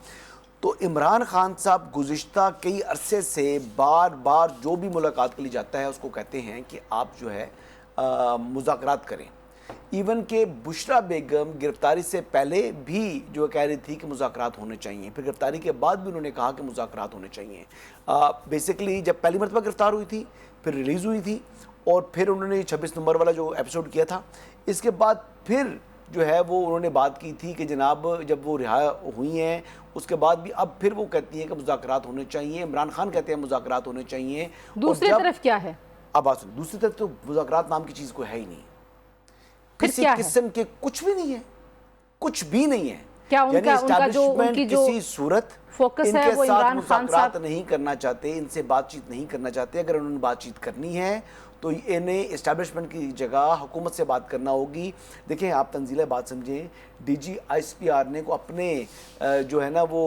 तो इमरान खान साहब गुज़िश्ता कई अरसे से बार बार जो भी मुलाकात के लिए जाता है उसको कहते हैं कि आप जो है मुज़ाकरात करें। इवन के बुशरा बेगम गिरफ्तारी से पहले भी जो कह रही थी कि मुज़ाकरात होने चाहिए, फिर गिरफ्तारी के बाद भी उन्होंने कहा कि मुज़ाकरात होने चाहिए। बेसिकली जब पहली मरतबा गिरफ्तार हुई थी, फिर रिलीज़ हुई थी, और फिर उन्होंने 26 नवंबर वाला जो एपिसोड किया था, इसके बाद फिर जो है वो उन्होंने बात की थी कि जनाब जब वो रिहा हुई हैं उसके बाद भी अब फिर वो कहती हैं कि मुज़ाकरात होने चाहिए। इमरान खान कहते हैं मुज़ाकरात होने चाहिए। दूसरी तरफ क्या है? अब बात सुनिए, दूसरी तरफ तो मुज़ाकरात नाम की चीज़ को है ही नहीं, किसी क्या किस्म के कुछ भी नहीं है, कुछ भी नहीं है। क्या उनका जो उनकी जो किसी सूरत फोकस है वो इमरान खान साहब नहीं करना चाहते, इनसे बातचीत नहीं करना चाहते। अगर उन्होंने बातचीत करनी है तो इन्हें इस्टेब्लिशमेंट की जगह हुकूमत से बात करना होगी। देखें, आप तंजीला बात समझें, DGISPR ने को अपने जो है ना वो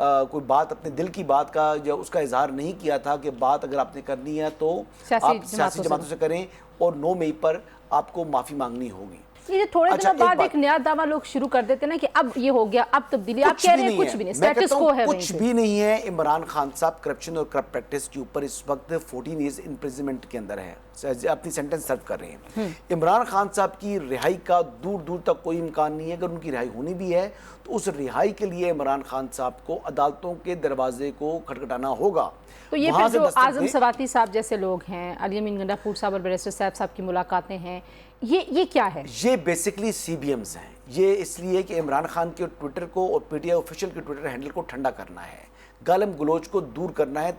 कोई बात, अपने दिल की बात का जो उसका इजहार नहीं किया था कि बात अगर आपने करनी है तो आप सियासी जमातों से करें, और 9 मई पर आपको माफ़ी मांगनी होगी। ये थोड़े दिनों बाद एक नया दावा लोग शुरू कर देते ना कि अब ये हो गया, अब तब्दीली। आप कह रहे हैं कुछ भी नहीं, स्टेटस को है, कुछ भी नहीं है। इमरान खान साहब करप्शन और करप्ट प्रैक्टिस के ऊपर इस वक्त 14 ईयर्स इम्प्रिजनमेंट के अंदर है, अपनी सेंटेंस सर्व कर रहे हैं। इमरान खान साहब की रिहाई का दूर दूर तक कोई इम्कान नहीं है। अगर उनकी रिहाई होनी भी है तो उस रिहाई के लिए इमरान खान साहब को अदालतों के दरवाजे को खटखटाना होगा। तो ये फिर जो आजम सवाती साहब जैसे लोग हैं, अली अमीन गंडापुर साहब और बैरिस्टर साहब की मुलाकातें हैं, ये क्या है? ये बेसिकली CBMs हैं। ये इसलिए कि इमरान खान के ट्विटर को और PTI ऑफिशियल के ट्विटर हैंडल को ठंडा करना है, गालम गलोच को दूर करना है,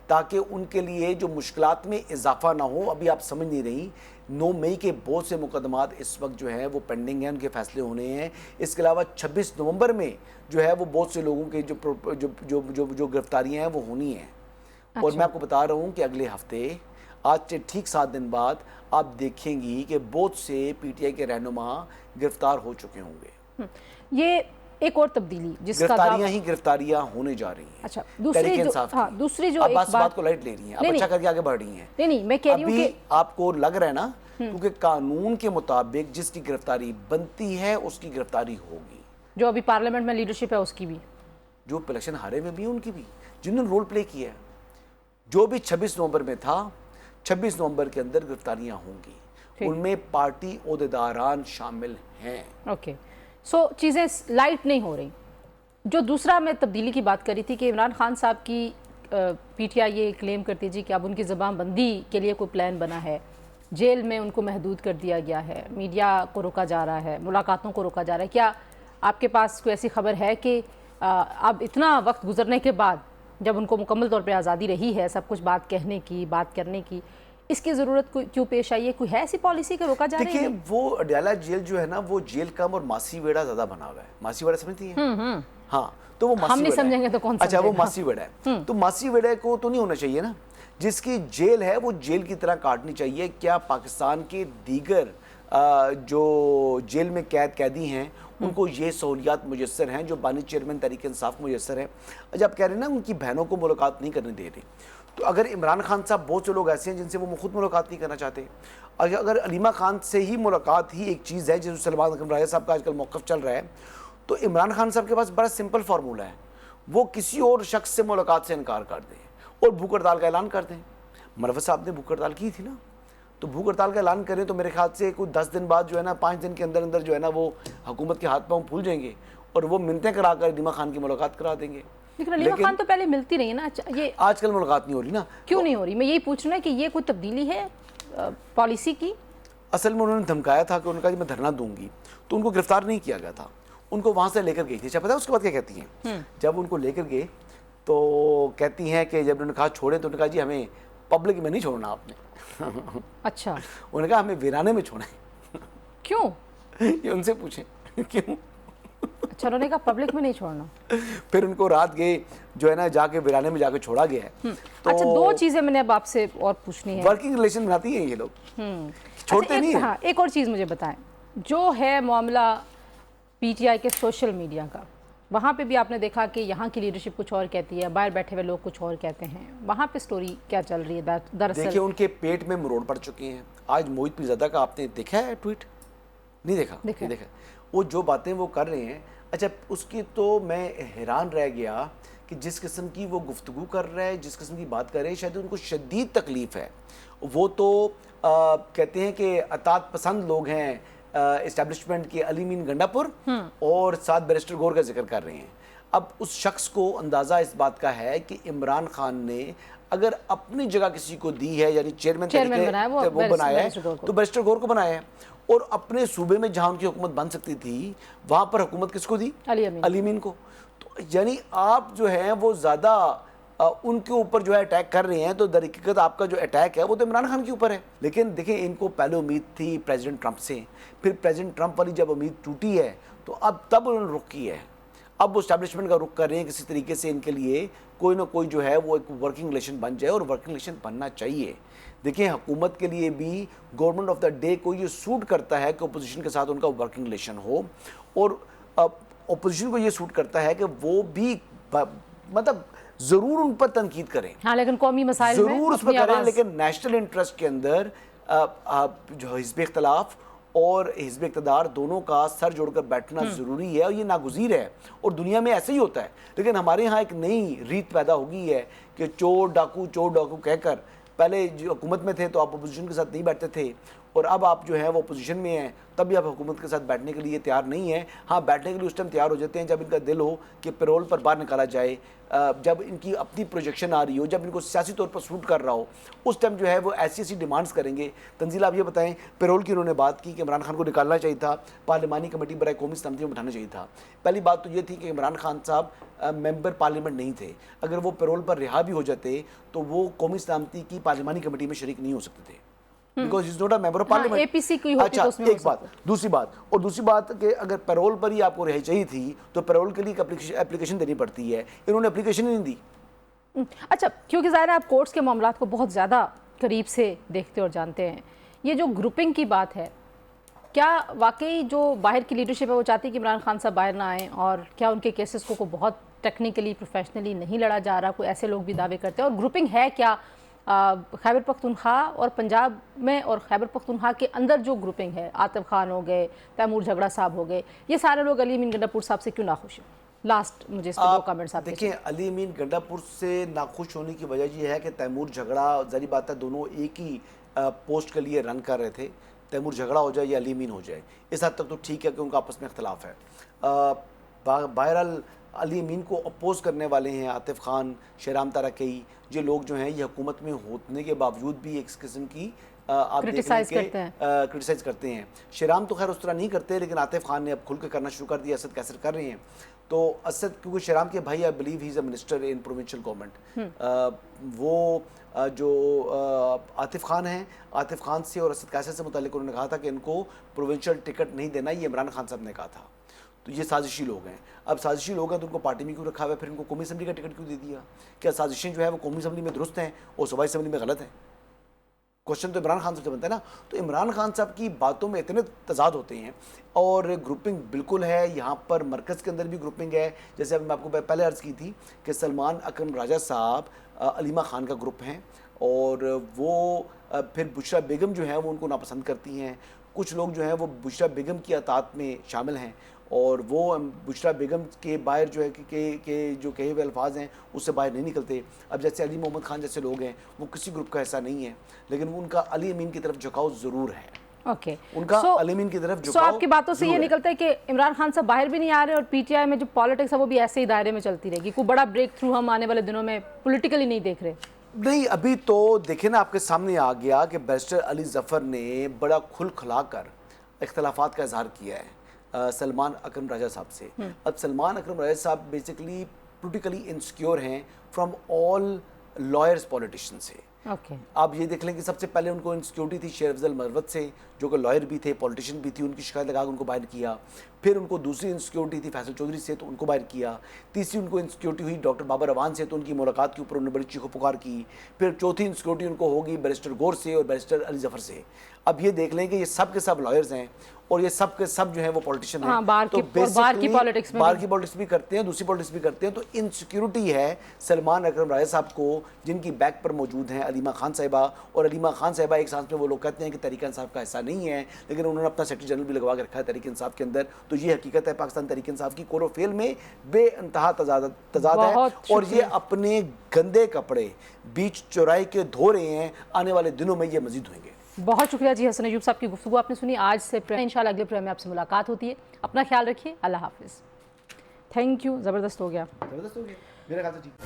ताकि उनके लिए जो मुश्किलात में इजाफा ना हो। अभी आप समझ नहीं रही, 9 मई के बहुत से मुकदमात इस वक्त जो है वो पेंडिंग हैं, उनके फैसले होने हैं। इसके अलावा 26 नवंबर में जो है वो बहुत से लोगों के जो गिरफ्तारियाँ हैं वो होनी हैं। अच्छा। और मैं आपको बता रहा हूँ कि अगले हफ्ते, आज से ठीक 7 दिन बाद, आप देखेंगी कि बहुत से PTI के रहनुमा गिरफ्तार हो चुके होंगे। ये एक और तब्दीली जिसका गिरफ्तारियां होने जा रही हैं। अच्छा, दूसरी जो आप बात को लाइट ले रही हैं, आप अच्छा करके आगे बढ़ रही हैं। नहीं, मैं कह रही हूं कि आपको लग रहा है ना, क्योंकि कानून के मुताबिक जिसकी गिरफ्तारी बनती है उसकी गिरफ्तारी होगी। जो अभी पार्लियामेंट में लीडरशिप है उसकी भी, जो इलेक्शन हारे में भी उनकी भी, जिन्होंने रोल प्ले किया है। जो भी 26 नवंबर में था, 26 नवंबर के अंदर गिरफ्तारियां होंगी, उनमें पार्टी ओहदेदारान शामिल हैं। ओके, सो चीज़ें लाइट नहीं हो रही। जो दूसरा मैं तब्दीली की बात करी थी कि इमरान खान साहब की PTI ये क्लेम करती जी कि अब उनकी ज़बानबंदी के लिए कोई प्लान बना है, जेल में उनको महदूद कर दिया गया है, मीडिया को रोका जा रहा है, मुलाकातों को रोका जा रहा है। क्या आपके पास कोई ऐसी खबर है कि अब इतना वक्त गुजरने के बाद, जब उनको मुकम्मल तौर पे आज़ादी रही है सब कुछ बात कहने की, बात करने की, इसकी ज़रूरत क्यों पेश आई है? कोई है ऐसी पॉलिसी के रोका जा रहा है? देखिए, वो अडयाला जेल जो है ना, वो जेल कम और मासी वेड़ा ज़्यादा बना हुआ है। मासी वेड़ा समझती हैं? हाँ, तो वो मासी हम नहीं वेड़ा है। समझेंगे तो कौन अच्छा, वो समझेगा? मासी वेड़ा है, तो मासी वेड़ा को तो नहीं होना चाहिए ना। जिसकी जेल है वो जेल की तरह काटनी चाहिए। क्या पाकिस्तान के दीगर जो जेल में कैदी हैं उनको ये सहूलियात मुयस्सर हैं जो बानी चेयरमैन तहरीक इंसाफ को मुयस्सर हैं? अच्छा, आप कह रहे हैं ना उनकी बहनों को मुलाकात नहीं करने दे रही, तो अगर इमरान खान साहब, बहुत से लोग ऐसे हैं जिनसे वो खुद मुलाकात नहीं करना चाहते, अगर अलीमा खान से ही मुलाकात ही एक चीज़ है, जैसे सलमान राजा साहब का आजकल मौक़िफ़ चल रहा है, तो इमरान खान साहब के पास बड़ा सिंपल फार्मूला है, वो किसी और शख्स से मुलाकात से इनकार कर दें और भूख हड़ताल का ऐलान कर दें। मरवत साहब ने भूख हड़ताल की थी ना, तो भूख हड़ताल का ऐलान करें तो मेरे ख्याल से कुछ 10 दिन बाद जो है ना, 5 दिन के अंदर अंदर जो है ना, वो हुकूमत के हाथ पाँव फूल जाएंगे और वो मिन्नतें करा कर अलीमा खान की मुलाकात करा देंगे। लेकिन अलीमा खान तो पहले मिलती रही है ना। अच्छा, ये आजकल मुलाकात नहीं हो रही ना, क्यों नहीं हो रही? मैं यही पूछ रहा हूँ कि ये कोई तब्दीली है पॉलिसी की? असल में उन्होंने धमकाया था कि उनका मैं धरना दूंगी, तो उनको गिरफ्तार नहीं किया गया था, उनको वहाँ से लेकर गई थी। अच्छा, पता है उसके बाद क्या कहती हैं? जब उनको लेकर गए तो कहती हैं कि जब उन्होंने कहा छोड़े, तो उन्होंने कहा जी हमें पब्लिक में नहीं छोड़ना आपने। अच्छा, उन्होंने कहा हमें वीराने में छोड़ें। क्यों? ये उनसे पूछें क्यों। अच्छा, उन्होंने कहा पब्लिक में नहीं छोड़ना। फिर उनको रात गए जो है ना, जाके वीराने में जाके छोड़ा गया है। तो अच्छा, दो चीजें मैंने अब आपसे और पूछनी है। वर्किंग रिलेशन बनाती हैं ये लोग, छोड़ते अच्छा, नहीं है। हाँ, एक और चीज़ मुझे बताएं, जो है मामला पीटीआई के सोशल मीडिया का, वहाँ पे भी आपने देखा कि यहाँ की लीडरशिप कुछ और कहती है, बाहर बैठे हुए लोग कुछ और कहते हैं। वहाँ पे स्टोरी क्या चल रही है? दरअसल देखिए, उनके पेट में मरोड़ पड़ चुके हैं। आज मोहित पीरज़ादा का आपने देखा है ट्वीट? नहीं देखा? नहीं देखा। वो जो बातें वो कर रहे हैं, अच्छा उसकी तो मैं हैरान रह गया कि जिस किस्म की वो गुफ्तगू कर रहा है, जिस किस्म की बात कर रहे हैं, शायद उनको शदीद तकलीफ़ है। वो तो कहते हैं कि अतात पसंद लोग हैं इस्टेब्लिशमेंट के, अली मीन गंडापुर और साथ बैरिस्टर गौर का जिक्र कर रहे हैं। अब उस शख्स को अंदाज़ा इस बात का है कि इमरान खान ने अगर अपनी जगह किसी को दी है, यानी चेयरमैन बनाया वो बनाया है, तो बैरिस्टर गौर को बनाया है। और अपने सूबे में जहाँ उनकी हुकूमत बन सकती थी, वहाँ पर हुकूमत किसको दी? अली मीन को। तो यानी आप जो है वो ज़्यादा उनके ऊपर जो है अटैक कर रहे हैं, तो दर हकीकत आपका जो अटैक है वो तो इमरान खान के ऊपर है। लेकिन देखिए, इनको पहले उम्मीद थी प्रेसिडेंट ट्रंप से, फिर प्रेसिडेंट ट्रंप वाली जब उम्मीद टूटी है तो अब तब उन्होंने रुख की है। अब वो एस्टैब्लिशमेंट का रुख कर रहे हैं किसी तरीके से इनके लिए कोई ना कोई जो है वो एक वर्किंग रिलेशन बन जाए, और वर्किंग रिलेशन बनना चाहिए। देखिए, हुकूमत के लिए भी गवर्नमेंट ऑफ द डे को ये सूट करता है कि अपोजिशन के साथ उनका वर्किंग रिलेशन हो, और अपोजिशन को ये सूट करता है कि वो भी मतलब ज़रूर उन पर तनकीद करें। हाँ, लेकिन कौमी मसाइल में ज़रूर उस पर करें, लेकिन नेशनल इंटरेस्ट के अंदर जो हिज़्ब इख्तिलाफ और हिज़्ब इक़्तिदार दोनों का सर जोड़कर बैठना ज़रूरी है, और ये नागुज़ीर है, और दुनिया में ऐसे ही होता है। लेकिन हमारे यहाँ एक नई रीत पैदा हो गई है कि चोर डाकू कहकर, पहले जो हुकूमत में थे तो आप अपोजिशन के साथ नहीं बैठते थे, और अब आप जो है वो अपोजिशन में हैं तब भी आप हुकूमत के साथ बैठने के लिए तैयार नहीं हैं। हाँ, बैठने के लिए उस टाइम तैयार हो जाते हैं जब इनका दिल हो कि पैरोल पर बाहर निकाला जाए, जब इनकी अपनी प्रोजेक्शन आ रही हो, जब इनको सियासी तौर पर सूट कर रहा हो, उस टाइम जो है वो ऐसी ऐसी डिमांड्स करेंगे। तंजीला, आप ये बताएं, पैरोल की उन्होंने बात की कि इमरान खान को निकालना चाहिए था, पार्लिमानी कमेटी बराए कौमी सलामती में बिठाना चाहिए था। पहली बात तो ये थी कि इमरान खान साहब मेंबर पार्लियामेंट नहीं थे, अगर वो पैरोल पर रिहा भी हो जाते तो वो कौमी सलामती की पार्लियामानी कमेटी में शरीक नहीं हो सकते थे, because is not a member of parliament. APC की होती अच्छा, तो उसमें एक बात। दूसरी बात कि अगर पैरोल पर ही आपको रिहाई चाहिए थी तो पैरोल के लिए एप्लीकेशन देनी पड़ती है, इन्होंने एप्लीकेशन ही नहीं दी। अच्छा, क्योंकि ज़ाहिर है आप कोर्ट्स के मामलात को बहुत ज़्यादा करीब से देखते और जानते हैं, ये जो ग्रुपिंग की बात है, क्या वाकई जो बाहर की लीडरशिप है वो चाहती है कि इमरान खान साहब बाहर ना आएँ, और क्या उनके केसेस को बहुत टेक्निकली प्रोफेशनली नहीं लड़ा जा रहा? कोई ऐसे लोग भी दावे करते हैं। और ग्रुपिंग है क्या खैबर पख्तूनख्वा और पंजाब में, और खैबर पख्तूनख्वा के अंदर जो ग्रुपिंग है, आतिफ खान हो गए, तैमूर झगड़ा साहब हो गए, ये सारे लोग अली मीन गंडापुर साहब से क्यों नाखुश हैं? लास्ट मुझे इस पर दो कमेंट्स आप देखिए, अली मीन गंडापुर से नाखुश होने की वजह ये है कि तैमूर झगड़ा, जारी बात है, दोनों एक ही पोस्ट के लिए रन कर रहे थे। तैमूर झगड़ा हो जाए या अली मीन हो जाए, इस हद तक तो ठीक है कि उनका आपस में इख्तलाफ है। बहरहाल अली मीन को अपोज करने वाले हैं आतिफ खान, शेराम तारकई, ये लोग जो हैं ये हुकूमत में होने के बावजूद भी एक किस्म की आप क्रिटिसाइज करते हैं। शेराम तो खैर उस तरह नहीं करते, लेकिन आतिफ खान ने अब खुल के करना शुरू कर दिया। असद कैसर कर रहे हैं, तो असद, क्योंकि शेराम के भाई I believe he is a minister in provincial government, वो जो आतिफ खान हैं, आतिफ खान से और असद कैसर से मुतालिक उन्होंने कहा था कि इनको प्रोविंशियल टिकट नहीं देना, ये इमरान खान साहब ने कहा था। तो तो ये साजिशी लोग हैं। अब साजिशी लोग हैं तो उनको पार्टी में क्यों रखा हुआ है, फिर इनको कौमी असम्बली का टिकट क्यों दे दिया? क्या साजिशें जो है वो कौमी असम्बली में दुरुस्त हैं और सूबाई असम्बली में गलत हैं? क्वेश्चन तो इमरान खान से बनता है ना। तो इमरान खान साहब की बातों में इतने तजाद होते हैं और ग्रुपिंग बिल्कुल है, यहाँ पर मरकज़ के अंदर भी ग्रुपिंग है। जैसे अभी मैं आपको पहले अर्ज़ की थी कि सलमान अकरम राजा साहब अलीमा खान का ग्रुप हैं और वो फिर बुशरा बेगम जो है वो उनको नापसंद करती हैं। कुछ लोग जो हैं वो बुशरा बेगम की अतात में शामिल हैं और वो बुशरा बेगम के बाहर जो है कि जो कहे हुए अल्फाज हैं उससे बाहर नहीं निकलते। अब जैसे अली मोहम्मद खान जैसे लोग हैं वो किसी ग्रुप का हिस्सा नहीं है, लेकिन उनका अली अमीन की तरफ झुकाव ज़रूर है। ओके, उनका अली अमीन की तरफ झुकाव। आपकी बातों से ये निकलता है कि इमरान खान साहब बाहर भी नहीं आ रहे और पीटीआई में जो पॉलिटिक्स है वो भी ऐसे ही दायरे में चलती रहेगी, कोई बड़ा ब्रेक थ्रू हम आने वाले दिनों में पॉलिटिकली नहीं देख रहे? नहीं, अभी तो देखे ना, आपके सामने आ गया कि बैरिस्टर अली जफ़र ने बड़ा खुल खुला कर इख्तलाफात का इजहार किया है सलमान अकरम राजा साहब से। अब सलमान अकरम राजा साहब बेसिकली पोलिटिकली इनसिक्योर हैं फ्रॉम ऑल लॉयर्स पॉलिटिशियन से। आप ये देख लें कि सबसे पहले उनको इनसिक्योरिटी थी शेर अफजल मरवत से, जो कि लॉयर भी थे, पॉलिटिशियन भी थी, उनकी शिकायत लगा उनको बाहर किया। फिर उनको दूसरी इनसिक्योरिटी थी फैसल चौधरी से, तो उनको बाहर किया। तीसरी उनको इनसिक्योरिटी हुई डॉक्टर बाबर अवान से, तो उनकी मुलाकात के ऊपर उन्होंने बड़ी चीखो पुकार की। फिर चौथी इनसिक्योरिटी उनको होगी बैरिस्टर गौर से और बैरिस्टर अली जफ़र से। अब ये देख लें कि ये सब के सब लॉयर्स हैं और ये सब के सब जो है वो पॉलिटिशियन हैं। बाहर की पॉलिटिक्स भी करते हैं, दूसरी पॉलिटिक्स भी करते हैं। तो इनसिक्योरिटी है सलमान अकरम राजा साहब को, जिनकी बैक पर मौजूद हैं अलीमा खान साहिबा। और अलीमा खान साहिबा एक सांस में वो लोग कहते हैं कि तहरीक इंसाफ का हिस्सा नहीं है, लेकिन उन्होंने अपना सेक्रेटरी जनरल भी लगवा के रखा है तहरीक इंसाफ के अंदर। तो ये हकीकत है पाकिस्तान तहरीक इंसाफ की कोरोफेल में बेइंतहा तजाद है और ये अपने गंदे कपड़े बीच चौराहे के धो रहे हैं। आने वाले दिनों में ये मजीद होंगे। बहुत शुक्रिया जी हसन अयूब साहब की गुफ्तगू आपने सुनी। आज से इंशाल्लाह अगले प्रोग्राम में आपसे मुलाकात होती है। अपना ख्याल रखिए, अल्लाह हाफिज़। थैंक यू, ज़बरदस्त हो गया, मेरा ख्याल से ठीक।